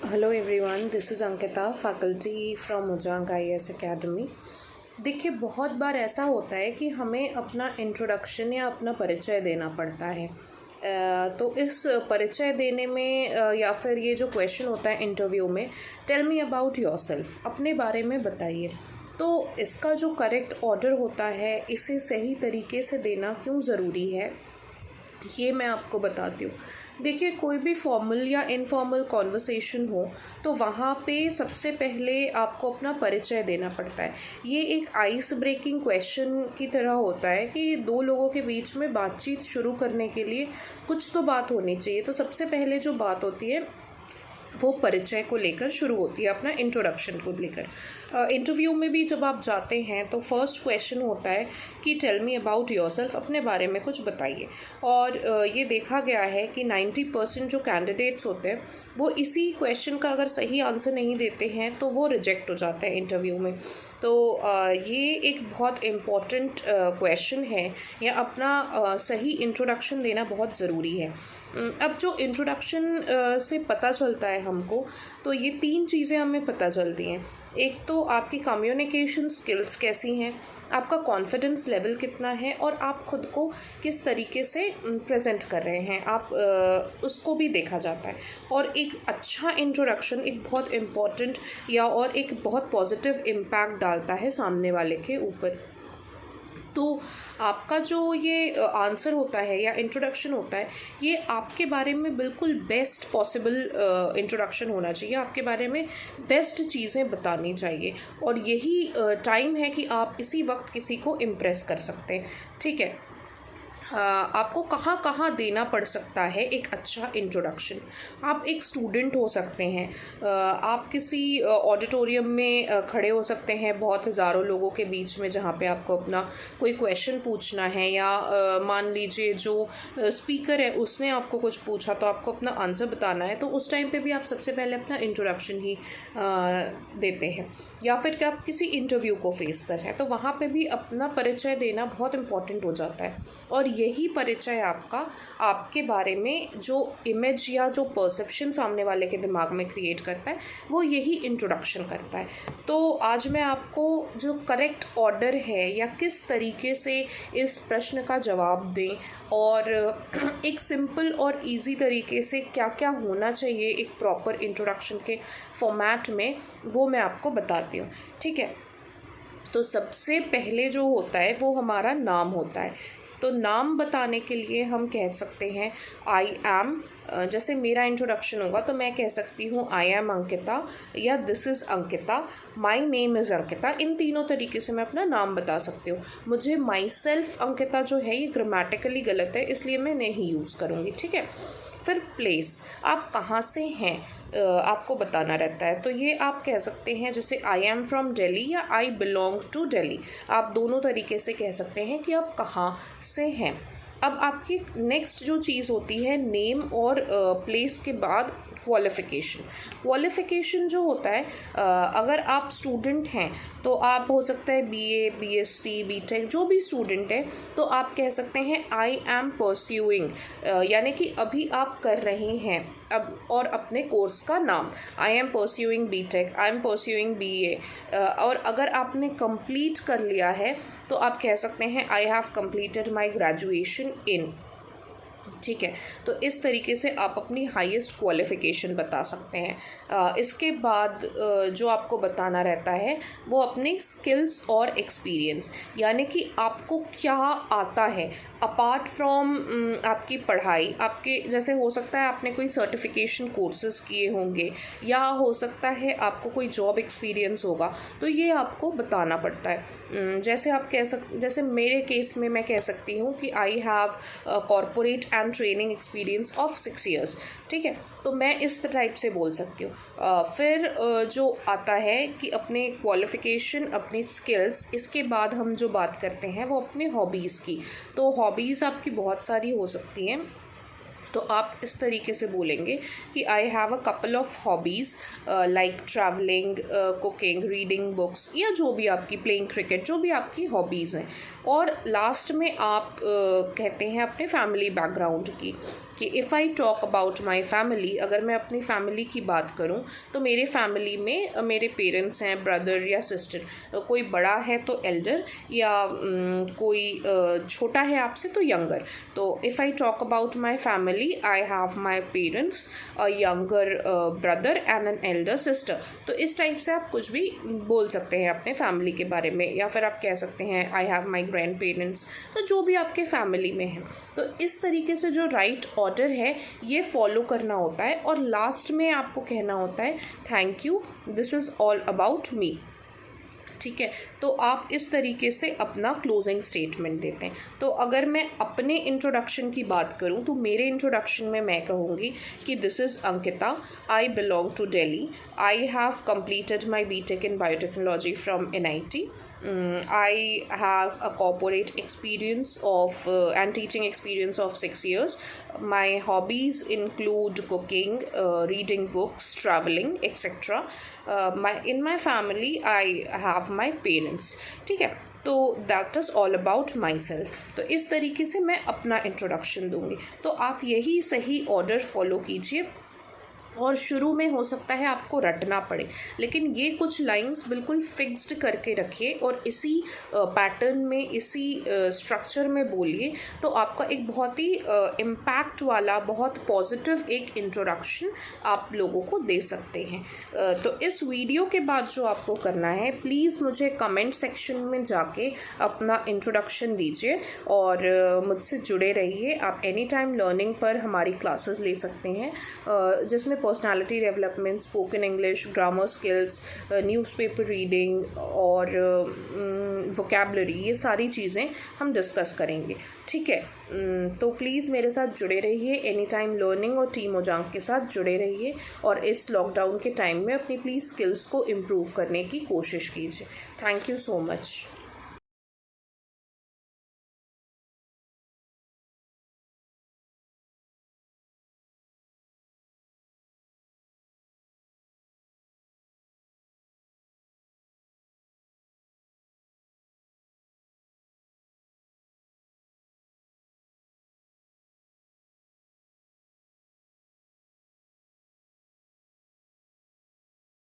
Hello everyone, this is Ankita, faculty from उजांग IAS academy. देखिए, बहुत बार ऐसा होता है कि हमें अपना इंट्रोडक्शन या अपना परिचय देना पड़ता है। तो इस परिचय देने में या फिर ये जो क्वेश्चन होता है इंटरव्यू में, टेल मी अबाउट योरसेल्फ, अपने बारे में बताइए। तो इसका जो करेक्ट ऑर्डर होता है, इसे सही तरीके से देना क्यों ज़रूरी है, ये मैं आपको बताती हूँ। देखिए, कोई भी फॉर्मल या इनफॉर्मल कॉन्वर्सेशन हो तो वहाँ पे सबसे पहले आपको अपना परिचय देना पड़ता है। ये एक आइस ब्रेकिंग क्वेश्चन की तरह होता है कि दो लोगों के बीच में बातचीत शुरू करने के लिए कुछ तो बात होनी चाहिए। तो सबसे पहले जो बात होती है वो परिचय को लेकर शुरू होती है, अपना इंट्रोडक्शन को लेकर। इंटरव्यू में भी जब आप जाते हैं तो फर्स्ट क्वेश्चन होता है कि टेल मी अबाउट योरसेल्फ, अपने बारे में कुछ बताइए। और ये देखा गया है कि 90% जो कैंडिडेट्स होते हैं वो इसी क्वेश्चन का अगर सही आंसर नहीं देते हैं तो वो रिजेक्ट हो जाते हैं इंटरव्यू में। तो ये एक बहुत इम्पॉर्टेंट क्वेश्चन है, या अपना सही इंट्रोडक्शन देना बहुत ज़रूरी है। अब जो इंट्रोडक्शन से पता चलता है हमको, तो ये 3 चीज़ें हमें पता चलती हैं। एक तो आपकी कम्युनिकेशन स्किल्स कैसी हैं, आपका कॉन्फिडेंस लेवल कितना है, और आप खुद को किस तरीके से प्रेजेंट कर रहे हैं, आप उसको भी देखा जाता है। और एक अच्छा इंट्रोडक्शन एक बहुत इम्पॉर्टेंट और एक बहुत पॉजिटिव इम्पैक्ट डालता है सामने वाले के ऊपर। तो आपका जो ये आंसर होता है या इंट्रोडक्शन होता है, ये आपके बारे में बिल्कुल बेस्ट पॉसिबल इंट्रोडक्शन होना चाहिए। आपके बारे में बेस्ट चीज़ें बतानी चाहिए, और यही टाइम है कि आप इसी वक्त किसी को इम्प्रेस कर सकते हैं। ठीक है, आपको कहाँ कहाँ देना पड़ सकता है एक अच्छा इंट्रोडक्शन। आप एक स्टूडेंट हो सकते हैं, आप किसी ऑडिटोरियम में खड़े हो सकते हैं बहुत हज़ारों लोगों के बीच में, जहाँ पे आपको अपना कोई क्वेश्चन पूछना है, या मान लीजिए जो स्पीकर है उसने आपको कुछ पूछा तो आपको अपना आंसर बताना है। तो उस टाइम पे भी आप सबसे पहले अपना इंट्रोडक्शन ही देते हैं। या फिर आप किसी इंटरव्यू को फेस कर रहे हैं तो वहाँ पे भी अपना परिचय देना बहुत इम्पॉर्टेंट हो जाता है। और यही परिचय आपके बारे में जो इमेज या जो परसेप्शन सामने वाले के दिमाग में क्रिएट करता है, वो यही इंट्रोडक्शन करता है। तो आज मैं आपको जो करेक्ट ऑर्डर है, या किस तरीके से इस प्रश्न का जवाब दें, और एक सिंपल और इजी तरीके से क्या क्या होना चाहिए एक प्रॉपर इंट्रोडक्शन के फॉर्मेट में, वो मैं आपको बताती हूँ। ठीक है, तो सबसे पहले जो होता है वो हमारा नाम होता है। तो नाम बताने के लिए हम कह सकते हैं आई एम। जैसे मेरा इंट्रोडक्शन होगा तो मैं कह सकती हूँ आई एम अंकिता, या this is Ankita, my name is Ankita. इन तीनों तरीके से मैं अपना नाम बता सकती हूँ। मुझे माई सेल्फ अंकिता जो है ये ग्रामेटिकली गलत है, इसलिए मैं नहीं यूज़ करूँगी। ठीक है, फिर प्लेस, आप कहाँ से हैं आपको बताना रहता है। तो ये आप कह सकते हैं जैसे आई एम फ्रॉम दिल्ली या आई बिलोंग टू दिल्ली। आप दोनों तरीके से कह सकते हैं कि आप कहाँ से हैं। अब आपकी नेक्स्ट जो चीज़ होती है नेम और प्लेस के बाद क्वालिफ़िकेशन जो होता है, अगर आप स्टूडेंट हैं तो आप हो सकता है BA, BSc, BTech, जो भी स्टूडेंट है तो आप कह सकते हैं आई एम परस्यूइंग, यानी कि अभी आप कर रहे हैं अब, और अपने कोर्स का नाम I am pursuing BTech, I am pursuing BA। और अगर आपने कंप्लीट कर लिया है तो आप कह सकते हैं I have completed my graduation in. ठीक है, तो इस तरीके से आप अपनी हाईएस्ट क्वालिफ़िकेशन बता सकते हैं। इसके बाद जो आपको बताना रहता है वो अपने स्किल्स और एक्सपीरियंस, यानी कि आपको क्या आता है अपार्ट फ्रॉम आपकी पढ़ाई। आपके जैसे हो सकता है आपने कोई सर्टिफिकेशन कोर्सेज़ किए होंगे, या हो सकता है आपको कोई जॉब एक्सपीरियंस होगा, तो ये आपको बताना पड़ता है। जैसे आप जैसे मेरे केस में मैं कह सकती हूँ कि I have corporate and training experience of 6 years। ठीक है, तो मैं इस टाइप से बोल सकती हूँ। फिर जो आता है कि अपने क्वालिफ़िकेशन, अपनी स्किल्स, इसके बाद हम जो बात करते हैं वो अपने हॉबीज़ की। तो हॉबीज़ आपकी बहुत सारी हो सकती हैं, तो आप इस तरीके से बोलेंगे कि I have a couple of hobbies like travelling, cooking, reading books, या जो भी आपकी प्लेइंग क्रिकेट, जो भी आपकी हॉबीज़ हैं। और लास्ट में आप कहते हैं अपने फैमिली बैकग्राउंड की, कि if I talk about my family, अगर मैं अपनी फैमिली की बात करूँ तो मेरे फैमिली में मेरे पेरेंट्स हैं, ब्रदर या सिस्टर, कोई बड़ा है तो एल्डर, या कोई छोटा है आपसे तो यंगर। तो if I talk about my family I have my parents, a younger brother and an elder sister. तो इस टाइप से आप कुछ भी बोल सकते हैं अपने फैमिली के बारे में, या फिर आप कह सकते हैं I have my grand parents, तो जो भी आपके फैमिली में है। तो इस तरीके से जो राइट ऑर्डर है ये फॉलो करना होता है, और लास्ट में आपको कहना होता है thank you, this is all about me. ठीक है, तो आप इस तरीके से अपना क्लोजिंग स्टेटमेंट देते हैं। तो अगर मैं अपने इंट्रोडक्शन की बात करूं तो मेरे इंट्रोडक्शन में मैं कहूँगी कि this is Ankita, I belong to Delhi, I have completed my BTech in biotechnology from NIT, I have a corporate experience of and teaching experience of 6 years. My hobbies include cooking, reading books, traveling, etc. In my family I have my parents। ठीक है, तो that is all about my self. तो इस तरीके से मैं अपना introduction दूंगी। तो आप यही सही ऑर्डर फॉलो कीजिए, और शुरू में हो सकता है आपको रटना पड़े, लेकिन ये कुछ लाइंस बिल्कुल फिक्स्ड करके रखिए और इसी पैटर्न में, इसी स्ट्रक्चर में बोलिए, तो आपका एक बहुत ही इम्पैक्ट वाला, बहुत पॉजिटिव एक इंट्रोडक्शन आप लोगों को दे सकते हैं। तो इस वीडियो के बाद जो आपको करना है, प्लीज़ मुझे कमेंट सेक्शन में जाके अपना इंट्रोडक्शन दीजिए और मुझसे जुड़े रहिए। आप एनी टाइम लर्निंग पर हमारी क्लासेस ले सकते हैं, जिसमें personality development, spoken English, grammar skills, newspaper reading और वोकैबलरी, ये सारी चीज़ें हम डिस्कस करेंगे। ठीक है, तो प्लीज़ मेरे साथ जुड़े रहिए, एनी टाइम लर्निंग और टीम मोजांग के साथ जुड़े रहिए, और इस लॉकडाउन के टाइम में अपनी प्लीज़ स्किल्स को इम्प्रूव करने की कोशिश कीजिए। Thank you so much.